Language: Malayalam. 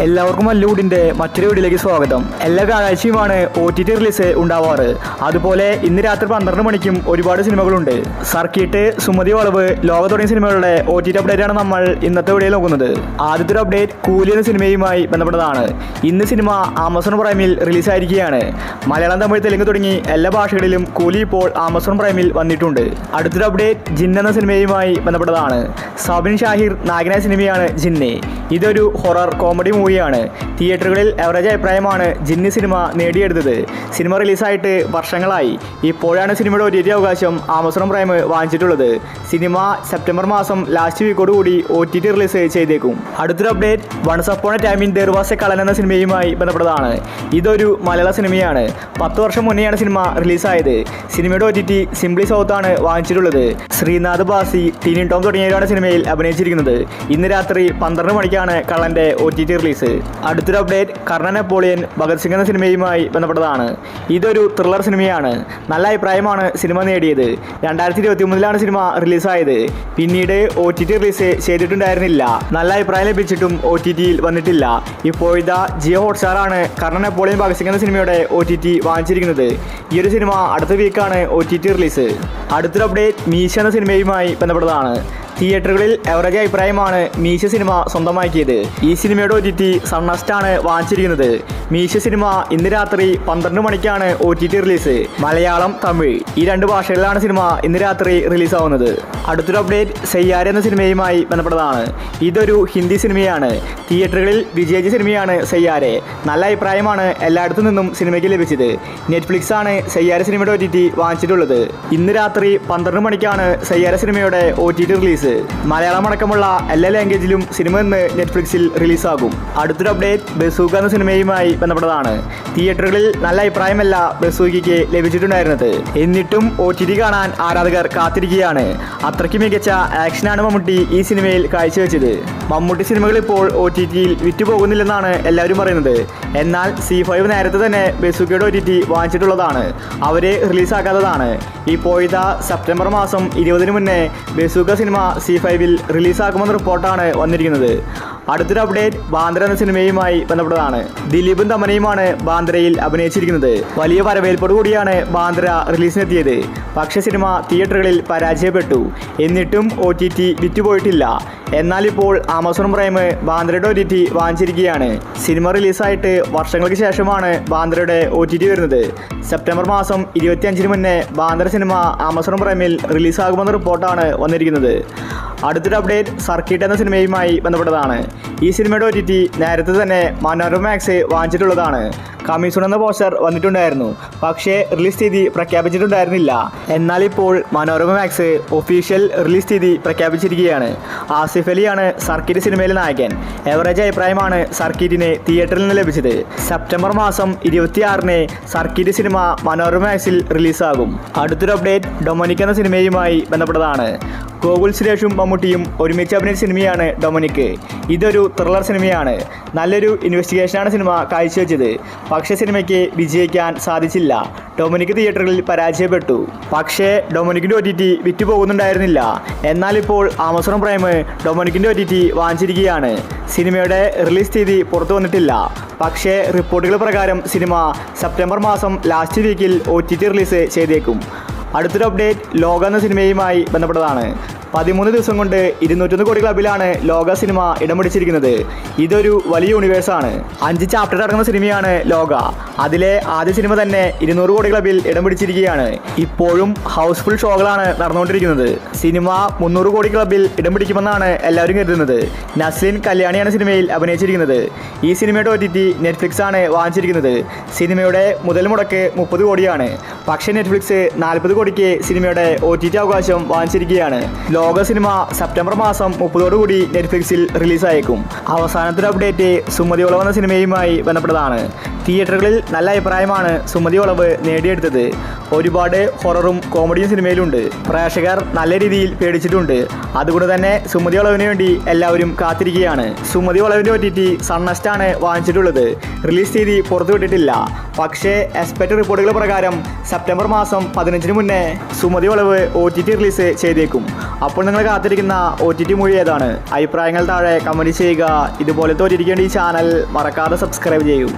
എല്ലാവർക്കും മല്ലൂടിൻ്റെ മറ്റൊരു വീഡിയോയിലേക്ക് സ്വാഗതം. എല്ലാ വ്യാഴാഴ്ചയുമാണ് OTT റിലീസ് ഉണ്ടാവാറ്. അതുപോലെ ഇന്ന് രാത്രി 12 മണിക്കും ഒരുപാട് സിനിമകളുണ്ട്. സർക്കിട്ട്, സുമതി വളവ്, ലോക തുടങ്ങിയ സിനിമകളുടെ OTT അപ്ഡേറ്റാണ് നമ്മൾ ഇന്നത്തെ വീഡിയോയിൽ നോക്കുന്നത്. ആദ്യത്തെ ഒരു അപ്ഡേറ്റ് കൂലി എന്ന സിനിമയുമായി ബന്ധപ്പെട്ടതാണ്. ഇന്ന് സിനിമ ആമസോൺ പ്രൈമിൽ റിലീസായിരിക്കുകയാണ്. മലയാളം, തമിഴ്, തെലുങ്ക് തുടങ്ങി എല്ലാ ഭാഷകളിലും കൂലി ഇപ്പോൾ ആമസോൺ പ്രൈമിൽ വന്നിട്ടുണ്ട്. അടുത്തൊരു അപ്ഡേറ്റ് ജിൻ എന്ന സിനിമയുമായി ബന്ധപ്പെട്ടതാണ്. സബിൻ ഷാഹിർ നായകനായ സിനിമയാണ് ജിന്ന്. ഇതൊരു ഹൊറർ കോമഡി മൂവിയാണ്. തിയേറ്ററുകളിൽ എവറേജ് അഭിപ്രായമാണ് ജിന്ന് സിനിമ നേടിയെടുത്തത്. സിനിമ റിലീസായിട്ട് വർഷങ്ങളായി. ഇപ്പോഴാണ് സിനിമയുടെ OTT അവകാശം ആമസോൺ പ്രൈം വാങ്ങിച്ചിട്ടുള്ളത്. സിനിമ സെപ്റ്റംബർ മാസം ലാസ്റ്റ് വീക്കോടുകൂടി OTT റിലീസ് ചെയ്തേക്കും. അടുത്തൊരു update once upon a time in there was a കള്ളൻ എന്ന സിനിമയുമായി ബന്ധപ്പെട്ടതാണ്. ഇതൊരു മലയാള സിനിമയാണ്. 10 വർഷം മുന്നെയാണ് സിനിമ റിലീസായത്. സിനിമയുടെ OTT സിംപ്ലി സൗത്ത് ആണ് വാങ്ങിച്ചിട്ടുള്ളത്. ശ്രീനാഥ് ബാസി, ടിനി ടോം തുടങ്ങിയവരാണ് സിനിമയിൽ അഭിനയിച്ചിരിക്കുന്നത്. ഇന്ന് രാത്രി 12 മണിക്കാണ് കള്ളന്റെ OTT റിലീസ്. അടുത്തൊരു അപ്ഡേറ്റ് കർണൻ നെപ്പോളിയൻ ഭഗത് സിംഗ് എന്ന സിനിമയുമായി ബന്ധപ്പെട്ടതാണ്. ഇതൊരു ത്രില്ലർ സിനിമയാണ്. നല്ല അഭിപ്രായമാണ് സിനിമ നേടിയത്. 2023 സിനിമ റിലീസായത്. പിന്നീട് OTT റിലീസ് ചെയ്തിട്ടുണ്ടായിരുന്നില്ല. നല്ല അഭിപ്രായം ലഭിച്ചിട്ടും OTTയിൽ വന്നിട്ടില്ല. ഇപ്പോഴത്തെ ജിയോ ഹോട്ട്സ്റ്റാർ ആണ് കർണൻ നെപ്പോളിയൻ ഭഗത് സിംഗ് എന്ന സിനിമയുടെ OTT വാങ്ങിച്ചിരിക്കുന്നത്. ഈ ഒരു സിനിമ അടുത്ത വീക്കാണ് OTT റിലീസ്. അടുത്തൊരു അപ്ഡേറ്റ് മീശ എന്ന സിനിമയുമായി ബന്ധപ്പെട്ടതാണ്. തിയേറ്ററുകളിൽ എവറേജ് അഭിപ്രായമാണ് മീശ സിനിമ സ്വന്തമാക്കിയത്. ഈ സിനിമയുടെ OTT സൺനെക്സ്റ്റ് ആണ് വാങ്ങിച്ചിരിക്കുന്നത്. മീശ സിനിമ ഇന്ന് രാത്രി 12 മണിക്കാണ് OTT റിലീസ്. മലയാളം, തമിഴ് ഈ 2 ഭാഷകളിലാണ് സിനിമ ഇന്ന് രാത്രി റിലീസാവുന്നത്. അടുത്തൊരു അപ്ഡേറ്റ് സയ്യാര എന്ന സിനിമയുമായി ബന്ധപ്പെട്ടതാണ്. ഇതൊരു ഹിന്ദി സിനിമയാണ്. തിയേറ്ററുകളിൽ വിജയിച്ച സിനിമയാണ് സയ്യാരെ. നല്ല അഭിപ്രായമാണ് എല്ലായിടത്തു നിന്നും സിനിമയ്ക്ക് ലഭിച്ചത്. നെറ്റ്ഫ്ലിക്സ് ആണ് സയ്യാര സിനിമയുടെ OTT വാങ്ങിച്ചിട്ടുള്ളത്. ഇന്ന് രാത്രി 12 മണിക്കാണ് സയ്യാര സിനിമയുടെ OTT റിലീസ്. മലയാളം അടക്കമുള്ള എല്ലാ ലാംഗ്വേജിലും സിനിമ ഇന്ന് നെറ്റ്ഫ്ലിക്സിൽ റിലീസാകും. അടുത്തൊരു അപ്ഡേറ്റ് ബസൂക്ക എന്ന സിനിമയുമായി ബന്ധപ്പെട്ടതാണ്. തിയേറ്ററുകളിൽ നല്ല അഭിപ്രായമല്ല ബസൂക്കയ്ക്ക് ലഭിച്ചിട്ടുണ്ടായിരുന്നത്. എന്നിട്ടും OTT കാണാൻ ആരാധകർ കാത്തിരിക്കുകയാണ്. അത്രയ്ക്ക് മികച്ച ആക്ഷനാണ് മമ്മൂട്ടി ഈ സിനിമയിൽ കാഴ്ചവെച്ചത്. മമ്മൂട്ടി സിനിമകൾ ഇപ്പോൾ OTTയിൽ വിറ്റുപോകുന്നില്ലെന്നാണ് എല്ലാവരും പറയുന്നത്. എന്നാൽ C5 നേരത്തെ തന്നെ ബസൂക്കയുടെ OTT വാങ്ങിച്ചിട്ടുള്ളതാണ്. അവരെ റിലീസാക്കാത്തതാണ്. ഇപ്പോഴത്തെ സെപ്റ്റംബർ മാസം 20 മുന്നേ ബസൂക്ക സിനിമ C5ൽ റിലീസാക്കുമെന്ന റിപ്പോർട്ടാണ് വന്നിരിക്കുന്നത്. അടുത്തൊരു അപ്ഡേറ്റ് ബാന്ദ്ര എന്ന സിനിമയുമായി ബന്ധപ്പെട്ടതാണ്. ദിലീപും തമനയുമാണ് ബാന്ദ്രയിൽ അഭിനയിച്ചിരിക്കുന്നത്. വലിയ വരവേൽപ്പോടു കൂടിയാണ് ബാന്ദ്ര റിലീസിനെത്തിയത്. പക്ഷേ സിനിമ തിയേറ്ററുകളിൽ പരാജയപ്പെട്ടു. എന്നിട്ടും OTT വിറ്റുപോയിട്ടില്ല. എന്നാൽ ഇപ്പോൾ ആമസോൺ പ്രൈം ബാന്ദ്രയുടെ OTT വാങ്ങിച്ചിരിക്കുകയാണ്. സിനിമ റിലീസായിട്ട് വർഷങ്ങൾക്ക് ശേഷമാണ് ബാന്ദ്രയുടെ OTT വരുന്നത്. സെപ്റ്റംബർ മാസം 25 മുന്നേ ബാന്ദ്ര സിനിമ ആമസോൺ പ്രൈമിൽ റിലീസാകുമെന്ന റിപ്പോർട്ടാണ് വന്നിരിക്കുന്നത്. അടുത്തൊരു അപ്ഡേറ്റ് സർക്കിട്ട് എന്ന സിനിമയുമായി ബന്ധപ്പെട്ടതാണ്. ഈ സിനിമയുടെ OTT നേരത്തെ തന്നെ മനോരമ മാക്സ് വാങ്ങിച്ചിട്ടുള്ളതാണ്. കമ്മീഷൻ എന്ന പോസ്റ്റർ വന്നിട്ടുണ്ടായിരുന്നു. പക്ഷേ റിലീസ് തീയതി പ്രഖ്യാപിച്ചിട്ടുണ്ടായിരുന്നില്ല. എന്നാൽ ഇപ്പോൾ മനോരമ മാക്സ് ഒഫീഷ്യൽ റിലീസ് തീയതി പ്രഖ്യാപിച്ചിരിക്കുകയാണ്. ആസിഫ് അലിയാണ് സർക്കിറ്റ് സിനിമയിലെ നായകൻ. എവറേജ് അഭിപ്രായമാണ് സർക്കിറ്റിന് തിയേറ്ററിൽ നിന്ന് ലഭിച്ചത്. സെപ്റ്റംബർ മാസം 26 സർക്കിറ്റ് സിനിമ മനോരമ മാക്സിൽ റിലീസാകും. അടുത്തൊരു അപ്ഡേറ്റ് ഡൊമിനിക് എന്ന സിനിമയുമായി ബന്ധപ്പെട്ടതാണ്. ഗോകുൽ സുരേഷും മമ്മൂട്ടിയും ഒരുമിച്ച് അഭിനയിച്ച സിനിമയാണ് ഡൊമിനിക്. ഇതൊരു ത്രില്ലർ സിനിമയാണ്. നല്ലൊരു ഇൻവെസ്റ്റിഗേഷനാണ് സിനിമ കാഴ്ചവെച്ചത്. പക്ഷേ സിനിമയ്ക്ക് വിജയിക്കാൻ സാധിച്ചില്ല. ഡൊമിനിക് തിയേറ്ററുകളിൽ പരാജയപ്പെട്ടു. പക്ഷേ ഡൊമിനിക്കിൻ്റെ OTT വിറ്റുപോകുന്നുണ്ടായിരുന്നില്ല. എന്നാൽ ഇപ്പോൾ ആമസോൺ പ്രൈം ഡൊമിനിക്കിൻ്റെ OTT വാങ്ങിച്ചിരിക്കുകയാണ്. സിനിമയുടെ റിലീസ് തീയതി പുറത്തു വന്നിട്ടില്ല. പക്ഷേ റിപ്പോർട്ടുകൾ പ്രകാരം സിനിമ സെപ്റ്റംബർ മാസം ലാസ്റ്റ് വീക്കിൽ OTT റിലീസ് ചെയ്തേക്കും. അടുത്തൊരു അപ്ഡേറ്റ് ലോക എന്ന സിനിമയുമായി ബന്ധപ്പെട്ടതാണ്. 13 ദിവസം കൊണ്ട് 201 കോടി ക്ലബിലാണ് ലോക സിനിമ ഇടം പിടിച്ചിരിക്കുന്നത്. ഇതൊരു വലിയ യൂണിവേഴ്സാണ്. 5 ചാപ്റ്റർ അടങ്ങുന്ന സിനിമയാണ് ലോക. അതിലെ ആദ്യ സിനിമ തന്നെ 200 കോടി ക്ലബിൽ ഇടം പിടിച്ചിരിക്കുകയാണ്. ഇപ്പോഴും ഹൗസ്ഫുൾ ഷോകളാണ് നടന്നുകൊണ്ടിരിക്കുന്നത്. സിനിമ 300 കോടി ക്ലബിൽ ഇടം പിടിക്കുമെന്നാണ് എല്ലാവരും കരുതുന്നത്. നസ്ലിൻ കല്യാണിയാണ് സിനിമയിൽ അഭിനയിച്ചിരിക്കുന്നത്. ഈ സിനിമയുടെ OTT നെറ്റ്ഫ്ലിക്സ് ആണ് വാങ്ങിച്ചിരിക്കുന്നത്. സിനിമയുടെ മുതൽ മുടക്ക് 30 കോടിയാണ്. പക്ഷേ നെറ്റ്ഫ്ലിക്സ് 40 കോടിക്ക് സിനിമയുടെ OTT അവകാശം വാങ്ങിച്ചിരിക്കുകയാണ്. ലോക സിനിമ സെപ്റ്റംബർ മാസം 30 നെറ്റ്ഫ്ലിക്സിൽ റിലീസായേക്കും. അവസാനത്തെ അപ്ഡേറ്റ് സുമതി വളവ് എന്ന സിനിമയുമായി ബന്ധപ്പെട്ടതാണ്. തിയേറ്ററുകളിൽ നല്ല അഭിപ്രായമാണ് സുമതി വളവ് നേടിയെടുത്തത്. ഒരുപാട് ഹൊററും കോമഡിയും സിനിമയിലുണ്ട്. പ്രേക്ഷകർ നല്ല രീതിയിൽ പേടിച്ചിട്ടുണ്ട്. അതുകൊണ്ട് തന്നെ സുമതി വളവിന് വേണ്ടി എല്ലാവരും കാത്തിരിക്കുകയാണ്. സുമതി വളവിൻ്റെ OTT സൺനെസ്റ്റാണ് വാങ്ങിച്ചിട്ടുള്ളത്. റിലീസ് തീയതി പുറത്തുവിട്ടിട്ടില്ല. പക്ഷേ എക്സ്പെക്ട് റിപ്പോർട്ടുകൾ പ്രകാരം സെപ്റ്റംബർ മാസം 15 മുന്നേ സുമതി വളവ് OTT റിലീസ് ചെയ്തേക്കും. അപ്പോൾ നിങ്ങൾ കാത്തിരിക്കുന്ന OTT മൂവി ഏതാണ്? അഭിപ്രായങ്ങൾ താഴെ കമൻറ്റ് ചെയ്യുക. ഇതുപോലത്തെ OTTക്ക് വേണ്ടി ഈ ചാനൽ മറക്കാതെ സബ്സ്ക്രൈബ് ചെയ്യൂ.